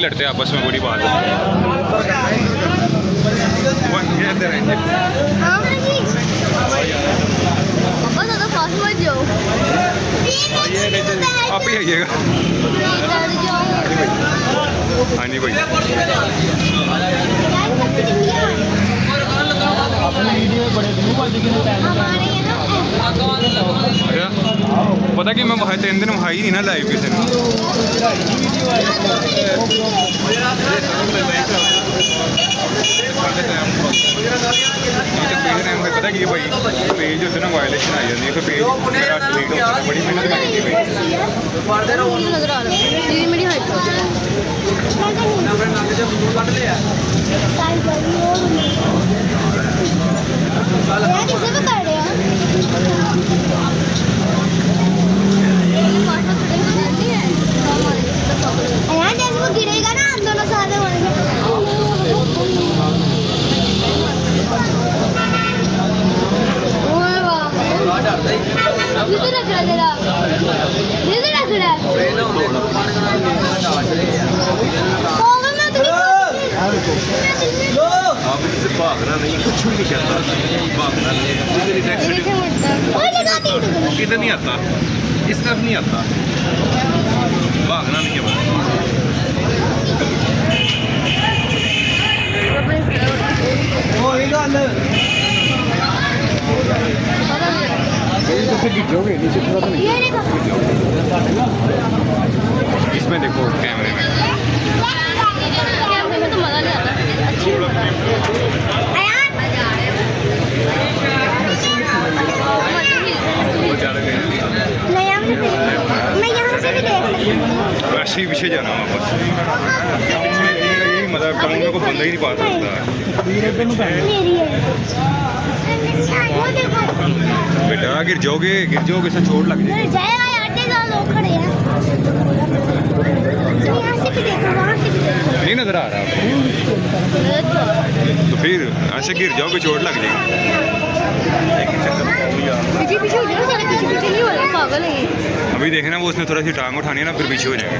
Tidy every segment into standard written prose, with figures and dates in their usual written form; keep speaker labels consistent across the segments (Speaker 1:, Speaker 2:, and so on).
Speaker 1: लड़ते आपस में, बुरी बात है। आप ही आइएगा। हाँ नहीं भाई, अच्छा पता कि मैं वहाँ 3 दिन वहाँ ही नहीं ना लाइव किसी ने। पता कि भाई पेज होते ना वायलेशन आ जाती है, फिर पेज मेरा डिलीट होता है। बड़ी मेहनत लगी थी भाई।
Speaker 2: वो गिरेगा ना हम दोनों साथ
Speaker 1: भागना नहीं, कुछ भी नहीं करता, भागना नहीं, किधर नहीं आता, इस तरफ नहीं आता, भागना नहीं है बस। इसमें देखो कैमरे में
Speaker 2: तो मजा नहीं आता। मैं यहाँ से भी देख सकती हूँ।
Speaker 1: वैसे ही पीछे जाना वापस, यही मतलब टाउन में को बंदा ही नहीं पा सकता। बेटा गिर जाओगे से चोट लग जाएगी।
Speaker 2: लोग खड़े हैं, यहाँ से भी देखो, वहाँ से भी देखो।
Speaker 1: नहीं नजर आ रहा आपको? तो फिर ऐसे गिर जाओगे, चोट लग जाएगी।
Speaker 2: पीछे पीछे हो जाओ, सारे पीछे पीछे नहीं हो रहा, पागल है ये।
Speaker 1: अभी देखना वो उसने थोड़ा सी टांग उठानी है ना, फिर पीछे हो जाएगा।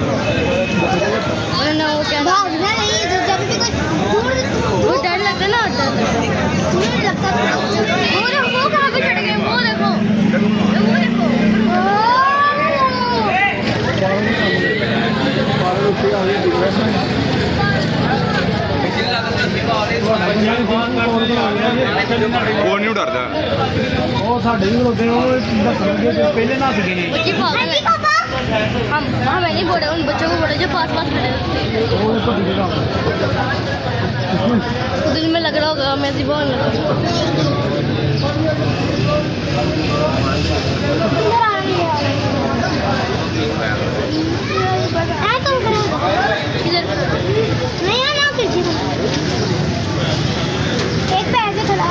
Speaker 2: भागना नहीं, जब भी कोई डर लगता ना, डर लगता वो कहाँ पे चढ़ गए, वो देखो, वो देखो।
Speaker 1: कौन नहीं डरता?
Speaker 3: पहले ना सके
Speaker 2: हम हमें नहीं बोले, उन बच्चों को बोले जो पास पास खड़े दिल में लग रहा होगा मैं बोल एक पैसे खड़ा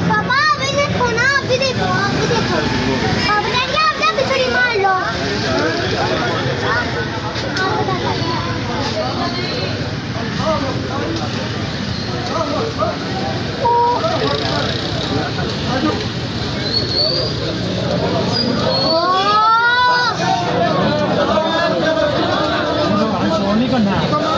Speaker 2: पापा अभी देखो ना, अभी देखो, अभी देखो। अब देखिए, अब ना पिछड़ी मार लो।
Speaker 3: नहीं करना।